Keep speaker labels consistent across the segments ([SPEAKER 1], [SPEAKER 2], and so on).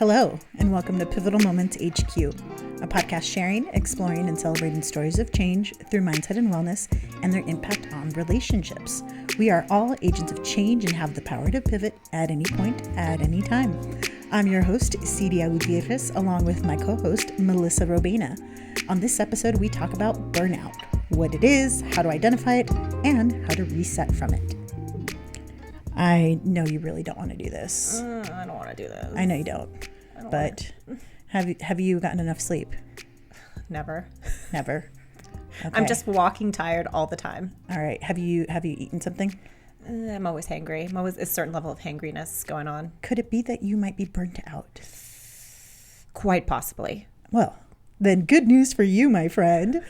[SPEAKER 1] Hello, and welcome to Pivotal Moments HQ, a podcast sharing, exploring, and celebrating stories of change through mindset and wellness and their impact on relationships. We are all agents of change and have the power to pivot at any point, at any time. I'm your host, Siria and Melissa, along with my co-host, Melissa Robena. On this episode, we talk about burnout, what it is, how to identify it, and how to reset from it. I know you really don't want to do this.
[SPEAKER 2] I don't want to do this.
[SPEAKER 1] I know you don't. But have you gotten enough sleep?
[SPEAKER 2] Never.
[SPEAKER 1] Never. Okay.
[SPEAKER 2] I'm just walking tired all the time.
[SPEAKER 1] All right. Have you eaten something?
[SPEAKER 2] I'm always hangry. I'm always a certain level of hangriness going on.
[SPEAKER 1] Could it be that you might be burnt out?
[SPEAKER 2] Quite possibly.
[SPEAKER 1] Well, then good news for you, my friend.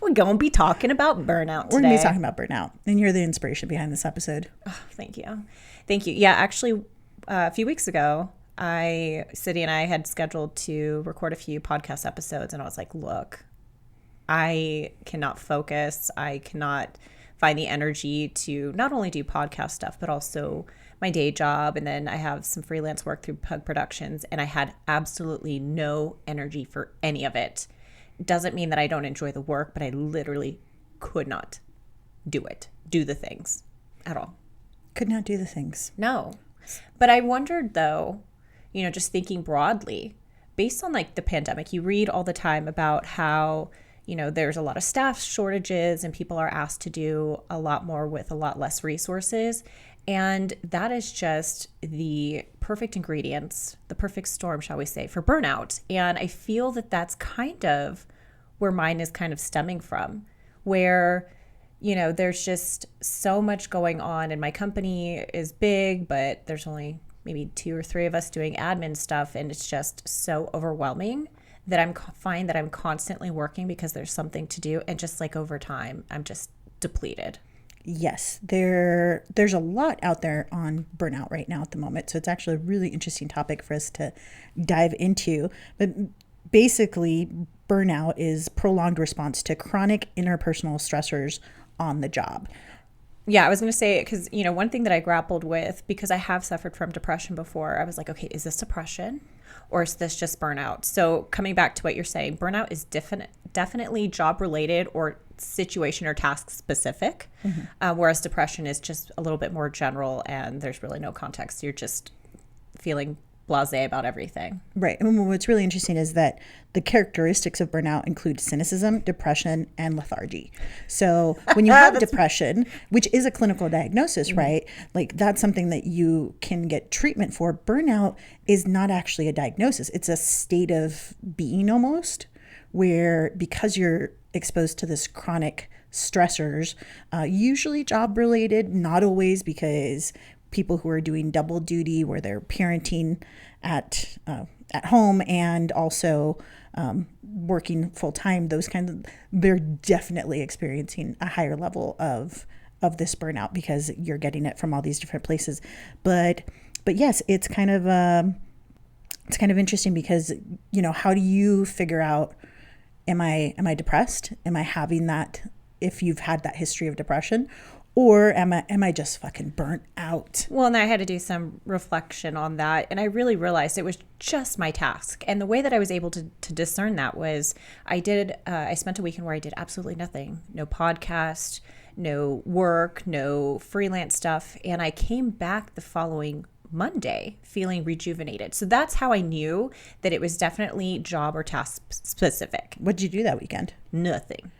[SPEAKER 2] We're going to be talking about burnout today.
[SPEAKER 1] We're going to be talking about burnout, and you're the inspiration behind this episode.
[SPEAKER 2] Oh, thank you. Thank you. Yeah, actually, a few weeks ago, Siria and I had scheduled to record a few podcast episodes, and I was like, look, I cannot focus. I cannot find the energy to not only do podcast stuff, but also my day job. And then I have some freelance work through Pug Productions, and I had absolutely no energy for any of it. Doesn't mean that I don't enjoy the work, but I literally could not do the things at all.
[SPEAKER 1] Could not do the things.
[SPEAKER 2] No. But I wondered though, just thinking broadly, based on like the pandemic, you read all the time about how, there's a lot of staff shortages and people are asked to do a lot more with a lot less resources. And that is just the perfect ingredients, the perfect storm, shall we say, for burnout. And I feel that that's kind of where mine is kind of stemming from, where, there's just so much going on and my company is big, but there's only maybe 2 or 3 of us doing admin stuff. And it's just so overwhelming that I'm constantly working because there's something to do. And just like over time, I'm just depleted.
[SPEAKER 1] Yes, there's a lot out there on burnout right now at the moment. So it's actually a really interesting topic for us to dive into. But basically, burnout is prolonged response to chronic interpersonal stressors on the job.
[SPEAKER 2] Yeah, I was going to say, because, one thing that I grappled with, because I have suffered from depression before, I was like, okay, is this depression or is this just burnout? So coming back to what you're saying, burnout is definitely job related or situation or task specific, whereas depression is just a little bit more general and there's really no context. You're just feeling blasé about everything.
[SPEAKER 1] Right. And what's really interesting is that the characteristics of burnout include cynicism, depression, and lethargy. So when you have depression, which is a clinical diagnosis, right? Like that's something that you can get treatment for. Burnout is not actually a diagnosis. It's a state of being almost, where because you're exposed to this chronic stressors, usually job related, not always, because people who are doing double duty where they're parenting at home and also working full time, those kinds of, they're definitely experiencing a higher level of this burnout because you're getting it from all these different places. But yes, it's kind of interesting because, how do you figure out, am I depressed? Am I having that, if you've had that history of depression? Or am I just fucking burnt out?
[SPEAKER 2] Well, and I had to do some reflection on that. And I really realized it was just my task. And the way that I was able to discern that was I spent a weekend where I did absolutely nothing. No podcast, no work, no freelance stuff. And I came back the following Monday feeling rejuvenated. So that's how I knew that it was definitely job or task specific.
[SPEAKER 1] What did you do that weekend?
[SPEAKER 2] Nothing.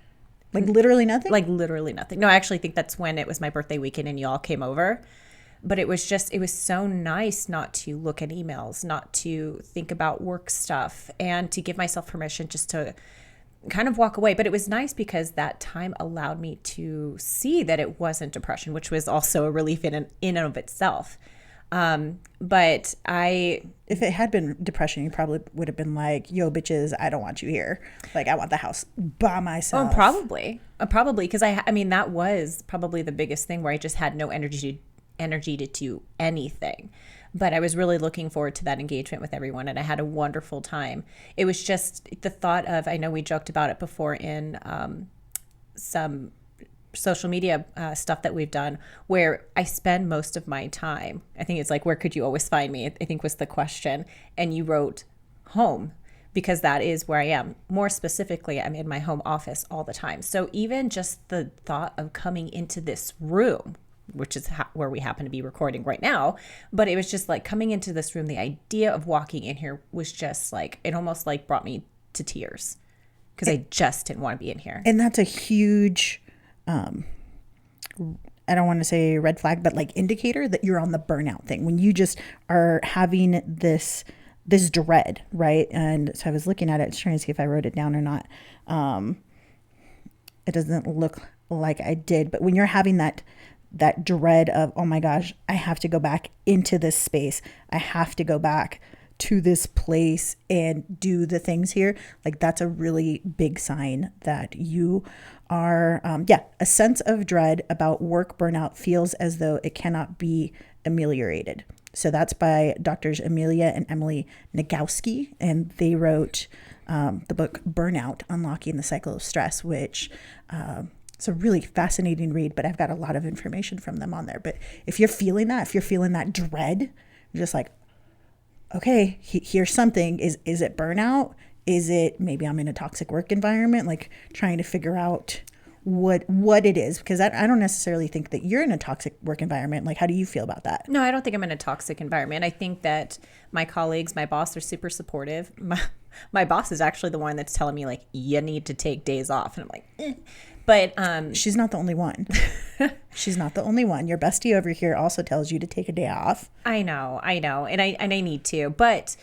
[SPEAKER 1] Like literally nothing?
[SPEAKER 2] Like literally nothing. No, I actually think that's when it was my birthday weekend and you all came over. But it was so nice not to look at emails, not to think about work stuff, and to give myself permission just to kind of walk away. But it was nice because that time allowed me to see that it wasn't depression, which was also a relief in and of itself. But
[SPEAKER 1] if it had been depression, you probably would have been like, yo, bitches, I don't want you here. Like, I want the house by myself.
[SPEAKER 2] Oh, probably. Because I mean, that was probably the biggest thing where I just had no energy to do anything. But I was really looking forward to that engagement with everyone, and I had a wonderful time. It was just the thought of, I know we joked about it before in some social media stuff that we've done, where I spend most of my time. I think it's like, where could you always find me? I think was the question. And you wrote home, because that is where I am. More specifically, I'm in my home office all the time. So even just the thought of coming into this room, which is where we happen to be recording right now, but it was just like coming into this room, the idea of walking in here was just like, it almost like brought me to tears, because I just didn't want to be in here.
[SPEAKER 1] And that's a huge, I don't want to say red flag, but like indicator that you're on the burnout thing. When you just are having this dread, right? And so I was looking at it, trying to see if I wrote it down or not. It doesn't look like I did, but when you're having that dread of, oh my gosh, I have to go back into this space, I have to go back to this place and do the things here, like that's a really big sign that you are, a sense of dread about work burnout feels as though it cannot be ameliorated. So that's by Doctors Amelia and Emily Nagoski, and they wrote the book Burnout, Unlocking the Cycle of Stress, which it's a really fascinating read, but I've got a lot of information from them on there. But if you're feeling that dread, you're just like, okay, here's something. Is it burnout? Is it maybe I'm in a toxic work environment? Like trying to figure out what it is, because I don't necessarily think that you're in a toxic work environment. Like, how do you feel about that?
[SPEAKER 2] No, I don't think I'm in a toxic environment. I think that my colleagues, my boss, are super supportive. My boss is actually the one that's telling me like, you need to take days off. And I'm like, eh. But
[SPEAKER 1] she's not the only one. She's not the only one. Your bestie over here also tells you to take a day off.
[SPEAKER 2] I know. And I need to. But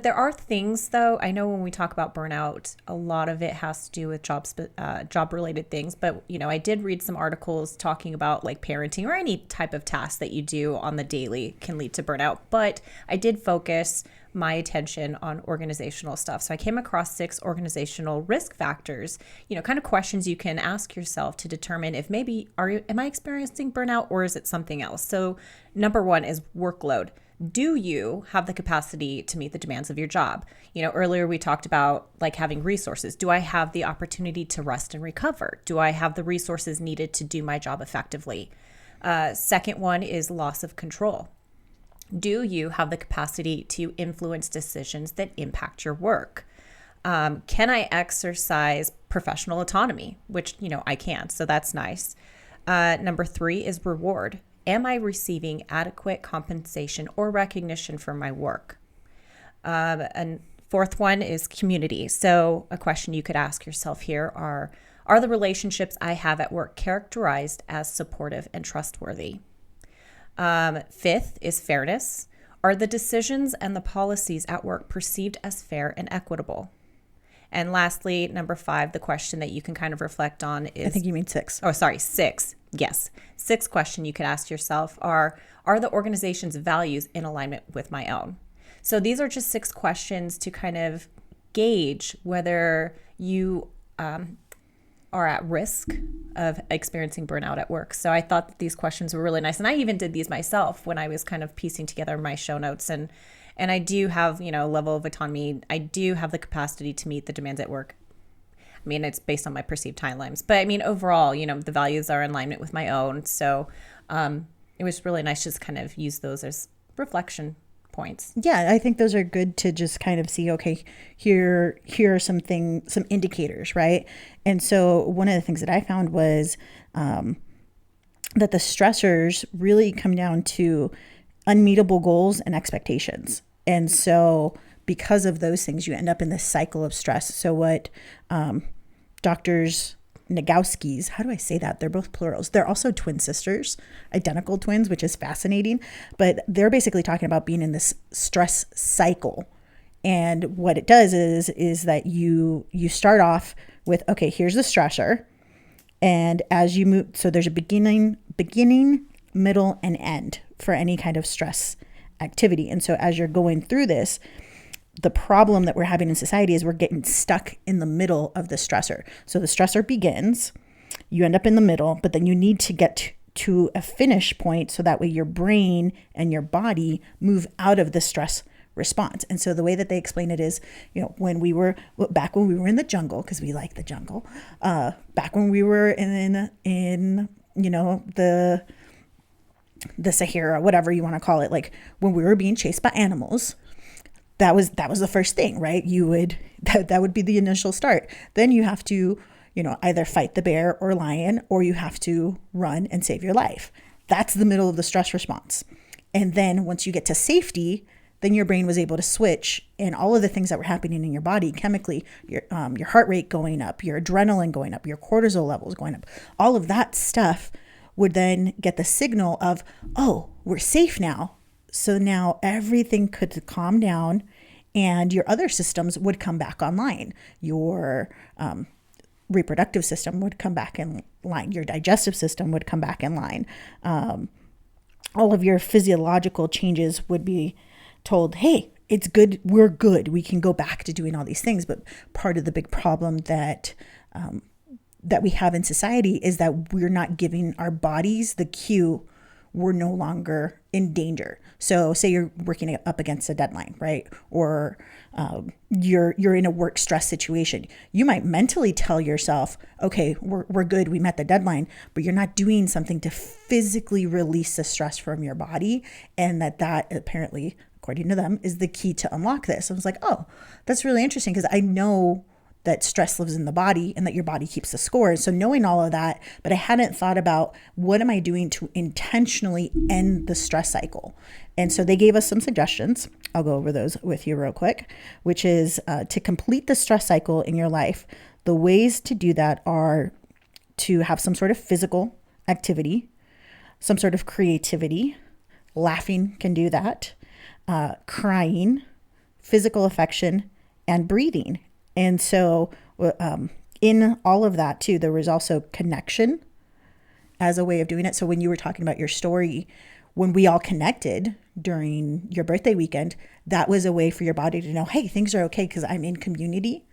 [SPEAKER 2] there are things, though. I know when we talk about burnout, a lot of it has to do with job related things. But, I did read some articles talking about like parenting or any type of task that you do on the daily can lead to burnout. But I did focus my attention on organizational stuff. So I came across 6 organizational risk factors, kind of questions you can ask yourself to determine if maybe am I experiencing burnout or is it something else? So number 1 is workload. Do you have the capacity to meet the demands of your job? Earlier we talked about like having resources. Do I have the opportunity to rest and recover? Do I have the resources needed to do my job effectively? Second one is loss of control. Do you have the capacity to influence decisions that impact your work? Can I exercise professional autonomy? Which, I can, so that's nice. Number 3 is reward. Am I receiving adequate compensation or recognition for my work? And fourth one is community. So a question you could ask yourself here are the relationships I have at work characterized as supportive and trustworthy? Fifth is fairness. Are the decisions and the policies at work perceived as fair and equitable? And lastly, number 5, the question that you can kind of reflect on is...
[SPEAKER 1] I think you mean 6.
[SPEAKER 2] Oh, sorry, 6. Yes. 6th question you could ask yourself are the organization's values in alignment with my own? So these are just 6 questions to kind of gauge whether you are at risk of experiencing burnout at work. So I thought that these questions were really nice. And I even did these myself when I was kind of piecing together my show notes. And I do have, a level of autonomy. I do have the capacity to meet the demands at work. I mean, it's based on my perceived timelines. But I mean, overall, the values are in alignment with my own. So it was really nice just kind of use those as reflection points.
[SPEAKER 1] Yeah, I think those are good to just kind of see, okay, here are some indicators, right? And so one of the things that I found was that the stressors really come down to unmeetable goals and expectations. And so because of those things, you end up in this cycle of stress. So what doctors Nagowski's, how do I say that? They're both plurals. They're also twin sisters, identical twins, which is fascinating. But they're basically talking about being in this stress cycle. And what it does is that you start off with, okay, here's the stressor. And as you move, so there's a beginning, middle, and end for any kind of stress activity. And so as you're going through this, the problem that we're having in society is we're getting stuck in the middle of the stressor. So the stressor begins, you end up in the middle, but then you need to get to a finish point so that way your brain and your body move out of the stress response. And so the way that they explain it is, when we were back when we were in the jungle, because we like the jungle, back when we were in the Sahara, whatever you want to call it, like when we were being chased by animals, that was the first thing, right? That would be the initial start. Then you have to, either fight the bear or lion, or you have to run and save your life. That's the middle of the stress response. And then once you get to safety, then your brain was able to switch, and all of the things that were happening in your body chemically, your heart rate going up, your adrenaline going up, your cortisol levels going up, all of that stuff would then get the signal of, oh, we're safe now. So now everything could calm down and your other systems would come back online. Your reproductive system would come back in line. Your digestive system would come back in line. All of your physiological changes would be told, hey, it's good. We're good. We can go back to doing all these things. But part of the big problem that we have in society is that we're not giving our bodies the cue we're no longer in danger. So say you're working up against a deadline, right? Or you're in a work stress situation. You might mentally tell yourself, okay, we're good. We met the deadline, but you're not doing something to physically release the stress from your body. And that apparently, according to them, is the key to unlock this. I was like, oh, that's really interesting, because I know that stress lives in the body and that your body keeps the score. So knowing all of that, but I hadn't thought about what am I doing to intentionally end the stress cycle. And so they gave us some suggestions. I'll go over those with you real quick, which is to complete the stress cycle in your life. The ways to do that are to have some sort of physical activity, some sort of creativity. Laughing can do that. Crying, physical affection, and breathing. And so in all of that too, there was also connection as a way of doing it. So when you were talking about your story, when we all connected during your birthday weekend, that was a way for your body to know, hey, things are okay because I'm in community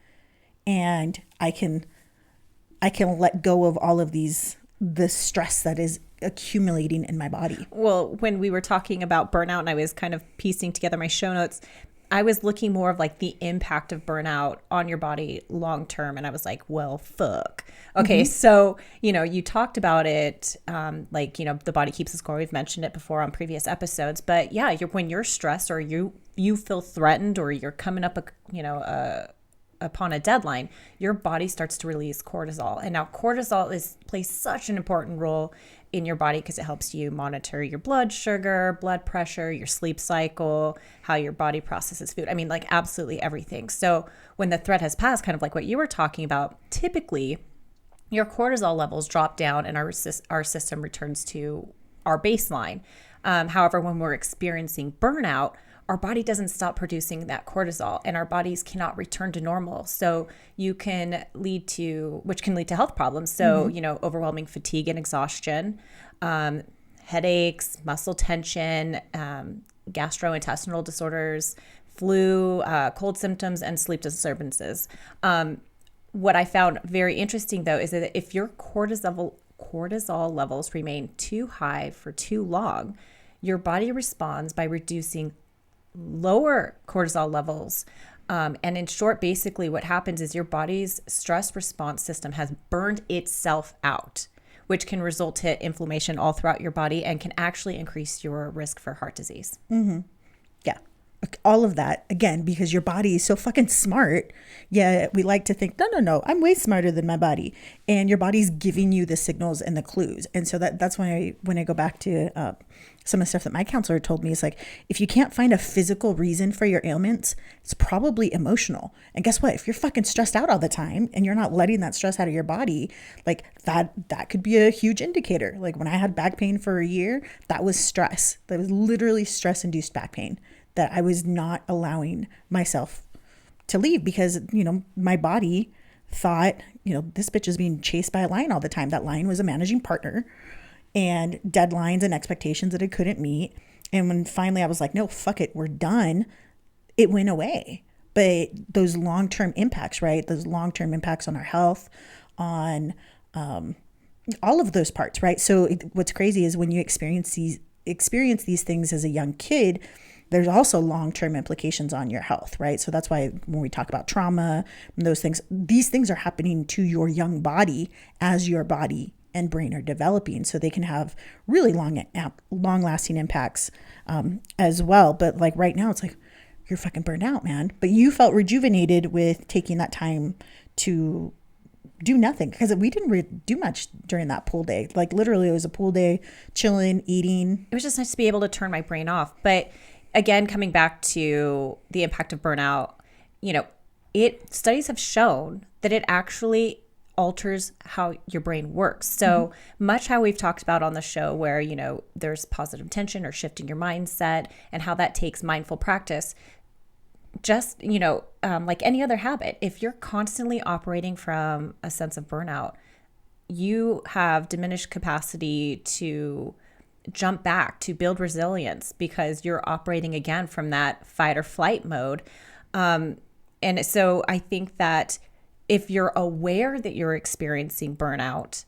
[SPEAKER 1] and I can let go of all of the stress that is accumulating in my body.
[SPEAKER 2] Well, when we were talking about burnout and I was kind of piecing together my show notes, I was looking more of like the impact of burnout on your body long term. And I was like, well, fuck. Okay. Mm-hmm. So, you talked about it, the body keeps the score. We've mentioned it before on previous episodes. But yeah, when you're stressed or you feel threatened or you're coming up, upon a deadline, your body starts to release cortisol. And now cortisol plays such an important role in your body because it helps you monitor your blood sugar, blood pressure, your sleep cycle, how your body processes food. I mean, like absolutely everything. So when the threat has passed, kind of like what you were talking about, typically your cortisol levels drop down and our system returns to our baseline. However, when we're experiencing burnout, our body doesn't stop producing that cortisol and our bodies cannot return to normal. So which can lead to health problems. So, overwhelming fatigue and exhaustion, headaches, muscle tension, gastrointestinal disorders, flu, cold symptoms, and sleep disturbances. What I found very interesting though, is that if your cortisol levels remain too high for too long, your body responds by reducing lower cortisol levels. And in short, basically what happens is your body's stress response system has burned itself out, which can result to inflammation all throughout your body and can actually increase your risk for heart disease.
[SPEAKER 1] Mm-hmm. Yeah. All of that, again, because your body is so fucking smart. Yeah, we like to think, no, I'm way smarter than my body. And your body's giving you the signals and the clues. And so that's why when I go back to some of the stuff that my counselor told me, is like, if you can't find a physical reason for your ailments, it's probably emotional. And guess what? If you're fucking stressed out all the time and you're not letting that stress out of your body, like that could be a huge indicator. Like when I had back pain for a year, that was stress. That was literally stress-induced back pain that I was not allowing myself to leave because, my body thought, this bitch is being chased by a lion all the time. That lion was a managing partner and deadlines and expectations that it couldn't meet. And when finally I was like, no, fuck it, we're done, it went away. But those long-term impacts, right? Those long-term impacts on our health, on all of those parts, right? So what's crazy is when you experience these things as a young kid, there's also long-term implications on your health, right? So that's why when we talk about trauma and those things, these things are happening to your young body as your body and brain are developing, so they can have really long-lasting impacts as well. But like right now, it's like you're fucking burned out, man. But you felt rejuvenated with taking that time to do nothing, because we didn't do much during that pool day. Like literally, it was a pool day, chilling, eating.
[SPEAKER 2] It was just nice to be able to turn my brain off. But again, coming back to the impact of burnout, studies have shown that it actually alters how your brain works. So much how we've talked about on the show, where, there's positive intention or shifting your mindset and how that takes mindful practice. Just, like any other habit, if you're constantly operating from a sense of burnout, you have diminished capacity to jump back, to build resilience, because you're operating again from that fight or flight mode. And so I think that if you're aware that you're experiencing burnout,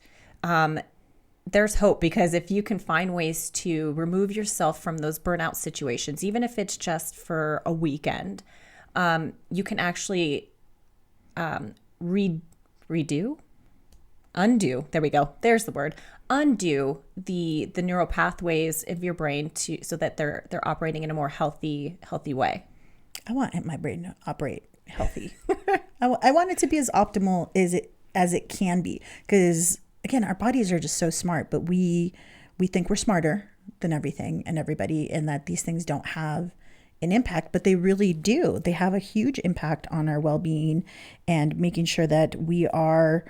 [SPEAKER 2] there's hope, because if you can find ways to remove yourself from those burnout situations, even if it's just for a weekend, you can actually undo. There we go. There's the word. Undo the neural pathways of your brain so that they're operating in a more healthy way.
[SPEAKER 1] I want my brain to operate healthy. I want it to be as optimal as it can be, because again, our bodies are just so smart, but we think we're smarter than everything and everybody, and that these things don't have an impact, but they really do. They have a huge impact on our well-being and making sure that we are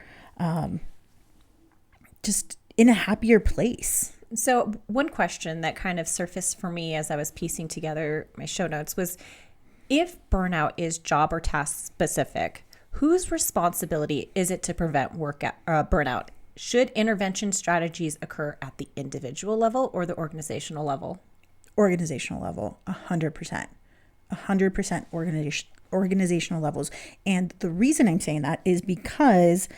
[SPEAKER 1] just in a happier place.
[SPEAKER 2] So one question that kind of surfaced for me as I was piecing together my show notes was, if burnout is job or task specific, whose responsibility is it to prevent burnout? Should intervention strategies occur at the individual level or the organizational level?
[SPEAKER 1] Organizational level, 100%. 100% organizational levels. And the reason I'm saying that is because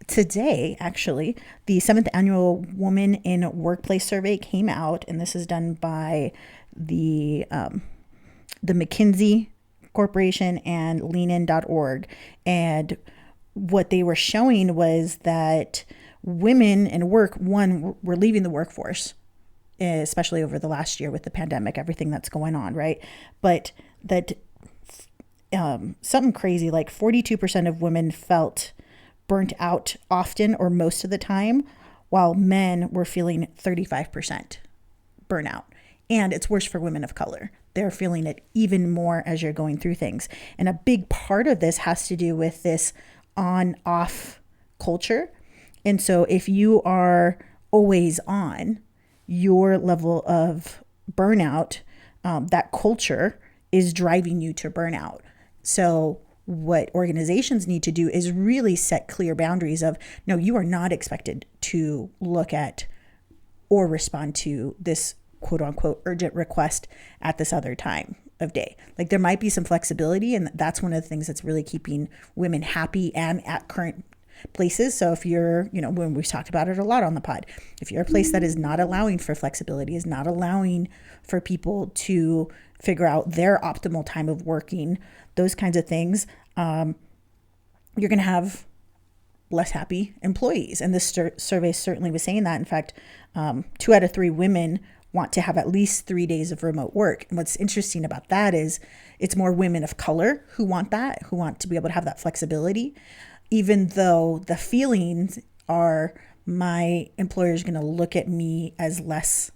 [SPEAKER 1] today, actually, the 7th annual Woman in Workplace survey came out, and this is done by the McKinsey Corporation and leanin.org. And what they were showing was that women in work, were leaving the workforce, especially over the last year with the pandemic, everything that's going on, right? But that something crazy, like 42% of women felt burnt out often or most of the time, while men were feeling 35% burnout. And it's worse for women of color. They're feeling it even more as you're going through things. And a big part of this has to do with this on-off culture. And so if you are always on, your level of burnout, that culture is driving you to burnout. So what organizations need to do is really set clear boundaries of, no, you are not expected to look at or respond to this quote unquote urgent request at this other time of day. Like there might be some flexibility, and that's one of the things that's really keeping women happy and at current places. So if you're, when we've talked about it a lot on the pod, if you're a place that is not allowing for flexibility, is not allowing for people to figure out their optimal time of working, those kinds of things, you're going to have less happy employees. And this survey certainly was saying that. In fact, 2 out of 3 women want to have at least 3 days of remote work. And what's interesting about that is it's more women of color who want that, who want to be able to have that flexibility, even though the feelings are, my employer is going to look at me as less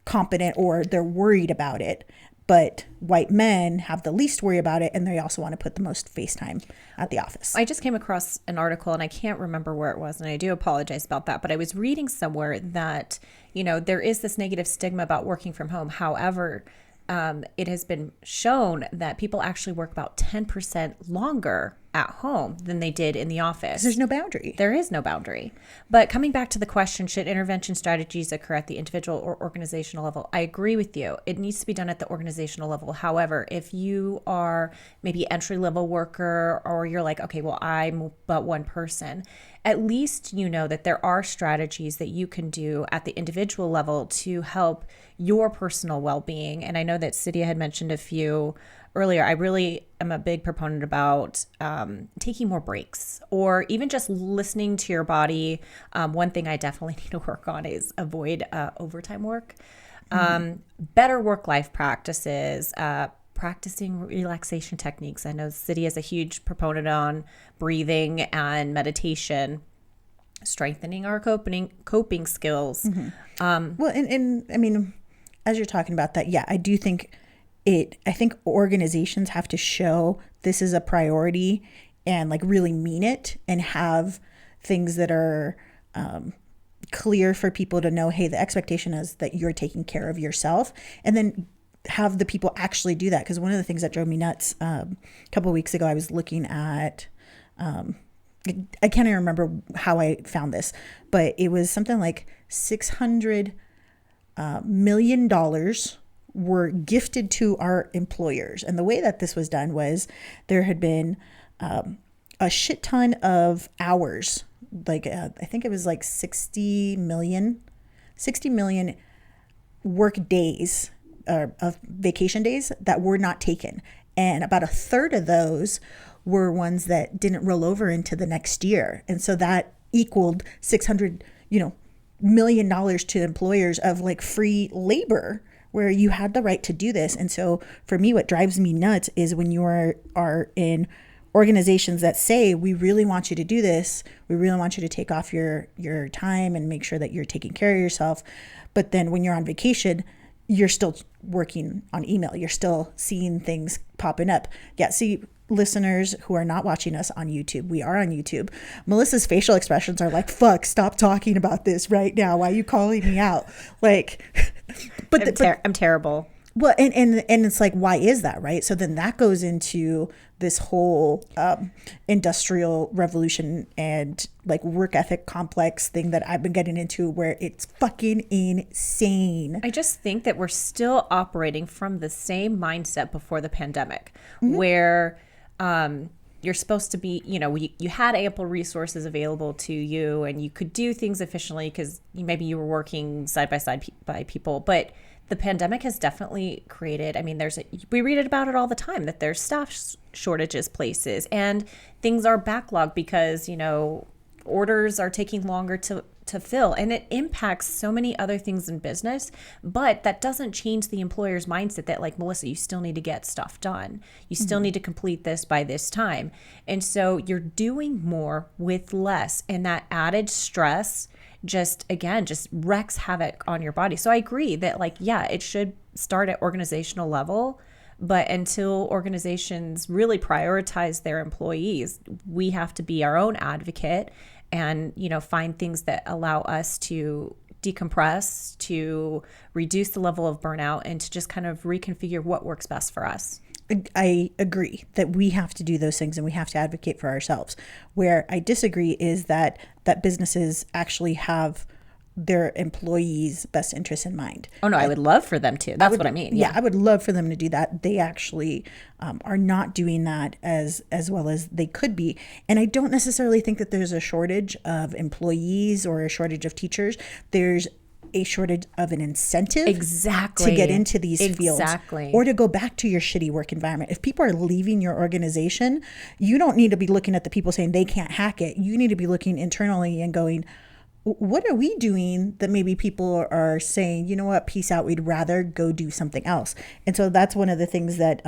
[SPEAKER 1] competent, or they're worried about it. But white men have the least worry about it, and they also want to put the most face time at the office.
[SPEAKER 2] I just came across an article, and I can't remember where it was, and I do apologize about that, but I was reading somewhere that, there is this negative stigma about working from home. However, it has been shown that people actually work about 10% longer at home than they did in the office.
[SPEAKER 1] There's no boundary.
[SPEAKER 2] There is no boundary. But coming back to the question, should intervention strategies occur at the individual or organizational level? I agree with you. It needs to be done at the organizational level. However, if you are maybe entry-level worker, or you're like, okay, well, I'm but one person, at least you know that there are strategies that you can do at the individual level to help your personal well-being. And I know that Siria had mentioned a few earlier. I really am a big proponent about taking more breaks, or even just listening to your body. One thing I definitely need to work on is avoid overtime work. Better work-life practices, practicing relaxation techniques. I know Siria is a huge proponent on breathing and meditation, strengthening our coping skills.
[SPEAKER 1] Well, and I mean, as you're talking about that, yeah, I do think I think organizations have to show this is a priority and like really mean it, and have things that are clear for people to know, hey, the expectation is that you're taking care of yourself, and then have the people actually do that. Because one of the things that drove me nuts a couple of weeks ago, I was looking at, I can't even remember how I found this, but it was something like $600 million were gifted to our employers. And the way that this was done was there had been a shit ton of hours, like I think it was like 60 million work days of vacation days that were not taken. And about a third of those were ones that didn't roll over into the next year. And so that equaled $600 million to employers of like free labor, where you had the right to do this. And so for me, what drives me nuts is when you are in organizations that say, we really want you to do this, we really want you to take off your time and make sure that you're taking care of yourself. But then when you're on vacation, you're still working on email. You're still seeing things popping up. Yeah, see, listeners who are not watching us on YouTube, we are on YouTube. Melissa's facial expressions are like, fuck, stop talking about this right now. Why are you calling me out? Like,
[SPEAKER 2] I'm terrible.
[SPEAKER 1] Well, and it's like, why is that, right? So then that goes into this whole industrial revolution and like work ethic complex thing that I've been getting into, where it's fucking insane.
[SPEAKER 2] I just think that we're still operating from the same mindset before the pandemic, where you're supposed to be, you had ample resources available to you and you could do things efficiently because maybe you were working side by side by people. But the pandemic has definitely created, we read about it all the time, that there's staff shortages places and things are backlogged because, orders are taking longer to fill, and it impacts so many other things in business. But that doesn't change the employer's mindset that, like, Melissa, you still need to get stuff done. You still need to complete this by this time. And so you're doing more with less, and that added stress just wreaks havoc on your body. So I agree that, like, yeah, it should start at organizational level, but until organizations really prioritize their employees, we have to be our own advocate and, find things that allow us to decompress, to reduce the level of burnout, and to just kind of reconfigure what works best for us.
[SPEAKER 1] I agree that we have to do those things and we have to advocate for ourselves. Where I disagree is that businesses actually have their employees' best interests in mind.
[SPEAKER 2] Oh, no, I would love for them to. That's what I mean.
[SPEAKER 1] Yeah, I would love for them to do that. They actually are not doing that as well as they could be. And I don't necessarily think that there's a shortage of employees or a shortage of teachers. There's a shortage of an incentive to get into these fields or to go back to your shitty work environment. If people are leaving your organization, you don't need to be looking at the people saying they can't hack it. You need to be looking internally and going, what are we doing that maybe people are saying, you know what, peace out, we'd rather go do something else. And so that's one of the things that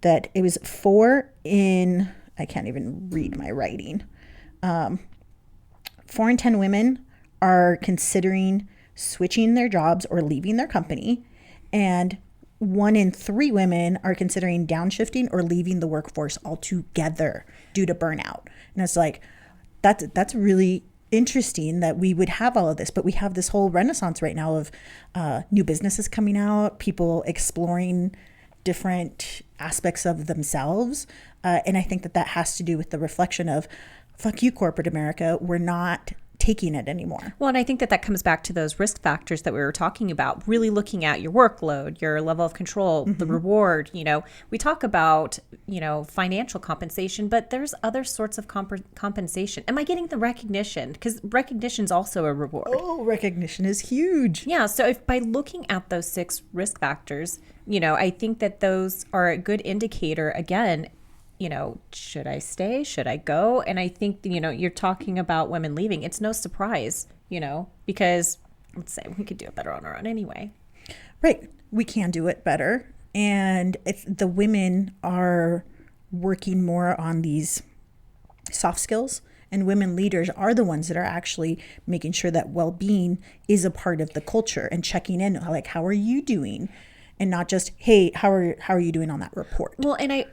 [SPEAKER 1] that it was I can't even read my writing. 4 in 10 women are considering switching their jobs or leaving their company, and 1 in 3 women are considering downshifting or leaving the workforce altogether due to burnout. And it's like, that's really interesting that we would have all of this, but we have this whole renaissance right now of new businesses coming out, people exploring different aspects of themselves. And I think that has to do with the reflection of, fuck you, corporate America. We're not taking it anymore.
[SPEAKER 2] Well, and I think that that comes back to those risk factors that we were talking about, really looking at your workload, your level of control, the reward. We talk about, financial compensation, but there's other sorts of compensation. Am I getting the recognition? Because recognition is also a reward.
[SPEAKER 1] Oh, recognition is huge.
[SPEAKER 2] Yeah. So if by looking at those 6 risk factors, I think that those are a good indicator again. Should I stay? Should I go? And I think, you're talking about women leaving. It's no surprise, because let's say we could do it better on our own anyway.
[SPEAKER 1] Right. We can do it better. And if the women are working more on these soft skills, and women leaders are the ones that are actually making sure that well-being is a part of the culture and checking in, like, how are you doing? And not just, hey, how are you doing on that report?
[SPEAKER 2] Well, and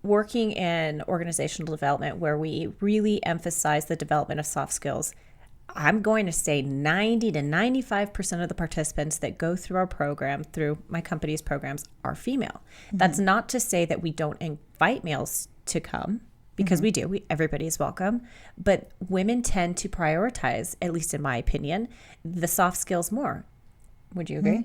[SPEAKER 2] working in organizational development where we really emphasize the development of soft skills, I'm going to say 90 to 95% of the participants that go through our program, through my company's programs, are female. Mm-hmm. That's not to say that we don't invite males to come, because we do. Everybody is welcome. But women tend to prioritize, at least in my opinion, the soft skills more. Would you agree?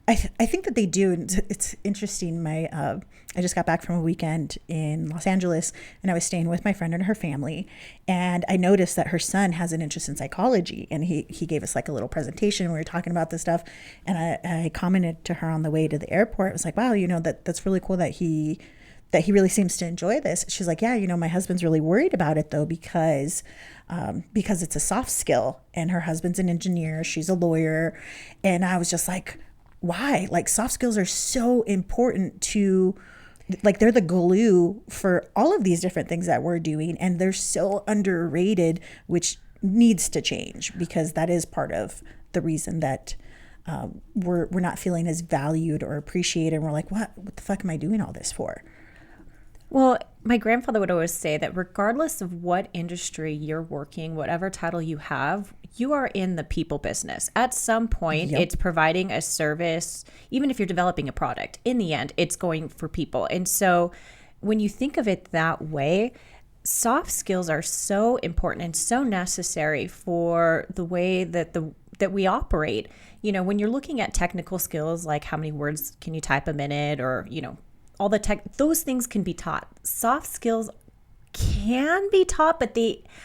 [SPEAKER 1] I think that they do. It's interesting. I just got back from a weekend in Los Angeles, and I was staying with my friend and her family, and I noticed that her son has an interest in psychology, and he gave us like a little presentation. We were talking about this stuff, and I commented to her on the way to the airport. I was like, wow, that's really cool that he really seems to enjoy this. She's like, yeah, my husband's really worried about it though, because it's a soft skill, and her husband's an engineer, she's a lawyer. And I was just like, why? Like, soft skills are so important to, like, they're the glue for all of these different things that we're doing, and they're so underrated, which needs to change, because that is part of the reason that we're not feeling as valued or appreciated. And we're like, what the fuck am I doing all this for?
[SPEAKER 2] Well, my grandfather would always say that regardless of what industry you're working, whatever title you have, you are in the people business. At some point, It's providing a service. Even if you're developing a product, in the end, it's going for people. And so when you think of it that way, soft skills are so important and so necessary for the way that we operate. When you're looking at technical skills, like how many words can you type a minute, or, all the tech, those things can be taught. Soft skills can be taught, but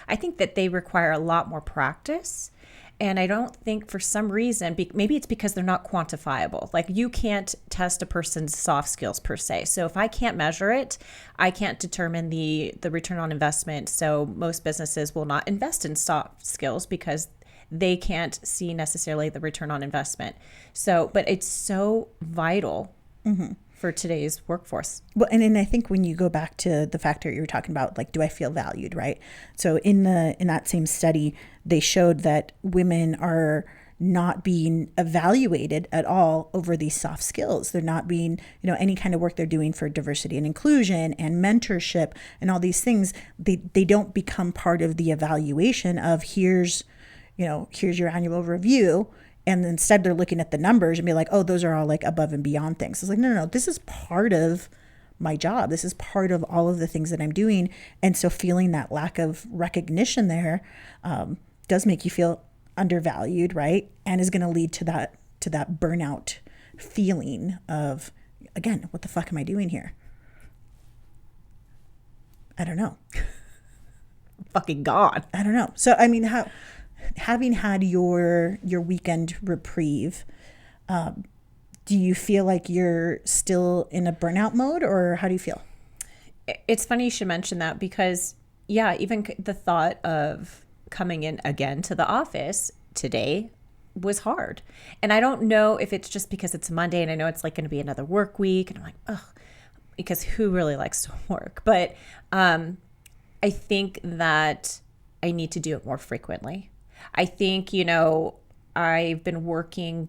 [SPEAKER 2] I think that they require a lot more practice. And I don't think, for some reason, maybe it's because they're not quantifiable. Like, you can't test a person's soft skills per se. So if I can't measure it, I can't determine the return on investment. So most businesses will not invest in soft skills because they can't see necessarily the return on investment. So, but it's so vital. Mm-hmm. For today's workforce.
[SPEAKER 1] Well, and then I think when you go back to the factor you were talking about, like, do I feel valued, right? So in that same study, they showed that women are not being evaluated at all over these soft skills. They're not being, any kind of work they're doing for diversity and inclusion and mentorship and all these things. They don't become part of the evaluation of here's your annual review. And instead they're looking at the numbers and be like, oh, those are all like above and beyond things. It's like, no, this is part of my job. This is part of all of the things that I'm doing. And so feeling that lack of recognition there does make you feel undervalued, right? And is going to lead to that burnout feeling of, again, what the fuck am I doing here? I don't know.
[SPEAKER 2] Fucking God.
[SPEAKER 1] I don't know. So, I mean, having had your weekend reprieve, do you feel like you're still in a burnout mode, or how do you feel?
[SPEAKER 2] It's funny you should mention that, because even the thought of coming in again to the office today was hard. And I don't know if it's just because it's Monday and I know it's like going to be another work week, and I'm like, ugh, because who really likes to work? But I think that I need to do it more frequently. I think, I've been working,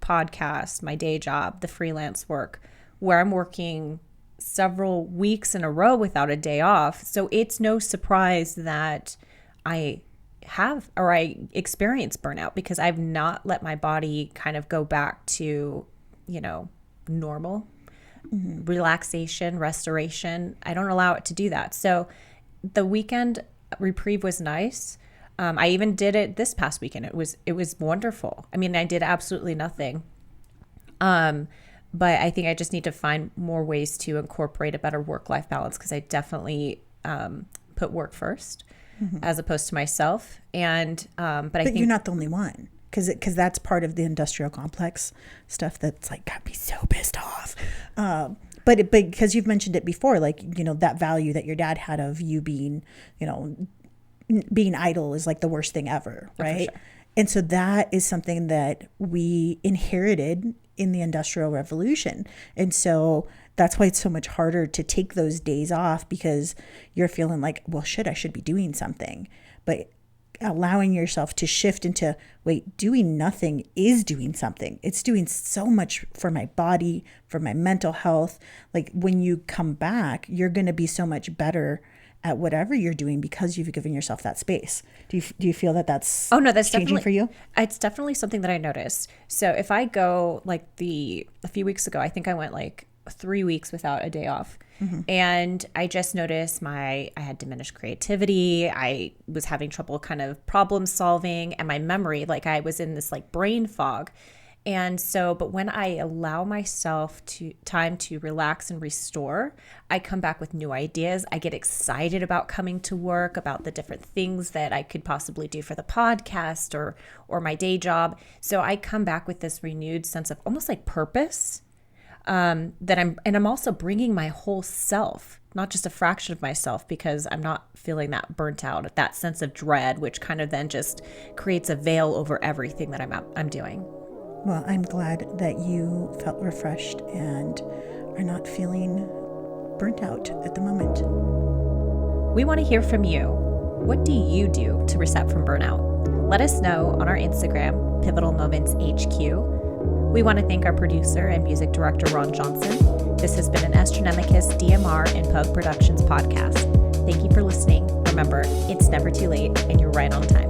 [SPEAKER 2] podcast, my day job, the freelance work, where I'm working several weeks in a row without a day off. So it's no surprise that I experience burnout, because I've not let my body kind of go back to, normal relaxation, restoration. I don't allow it to do that. So the weekend reprieve was nice. I even did it this past weekend. It was wonderful. I mean, I did absolutely nothing. But I think I just need to find more ways to incorporate a better work-life balance, because I definitely put work first as opposed to myself. And but I think
[SPEAKER 1] you're not the only one, because that's part of the industrial complex stuff that's like got me so pissed off. But because you've mentioned it before, like, you know, that value that your dad had of you being, you know, being idle is like the worst thing ever, right?
[SPEAKER 2] For sure.
[SPEAKER 1] And so that is something that we inherited in the Industrial Revolution. And so that's why it's so much harder to take those days off, because you're feeling like, well, shit, I should be doing something. But allowing yourself to shift into, wait, doing nothing is doing something. It's doing so much for my body, for my mental health. Like, when you come back, you're going to be so much better at whatever you're doing because you've given yourself that space. Do you feel that that's
[SPEAKER 2] that's
[SPEAKER 1] changing
[SPEAKER 2] definitely
[SPEAKER 1] for you?
[SPEAKER 2] It's definitely something that I noticed. So if I go like a few weeks ago, I think I went like 3 weeks without a day off. And I just noticed I had diminished creativity. I was having trouble kind of problem solving, and my memory, like I was in this like brain fog. And so, but when I allow myself time to relax and restore, I come back with new ideas. I get excited about coming to work, about the different things that I could possibly do for the podcast or my day job. So I come back with this renewed sense of almost like purpose, that I'm also bringing my whole self, not just a fraction of myself, because I'm not feeling that burnt out, that sense of dread, which kind of then just creates a veil over everything that I'm doing.
[SPEAKER 1] Well, I'm glad that you felt refreshed and are not feeling burnt out at the moment.
[SPEAKER 2] We want to hear from you. What do you do to reset from burnout? Let us know on our Instagram, Pivotal Moments HQ. We want to thank our producer and music director, Ron Johnson. This has been an Astronomicus DMR and Pug Productions podcast. Thank you for listening. Remember, it's never too late, and you're right on time.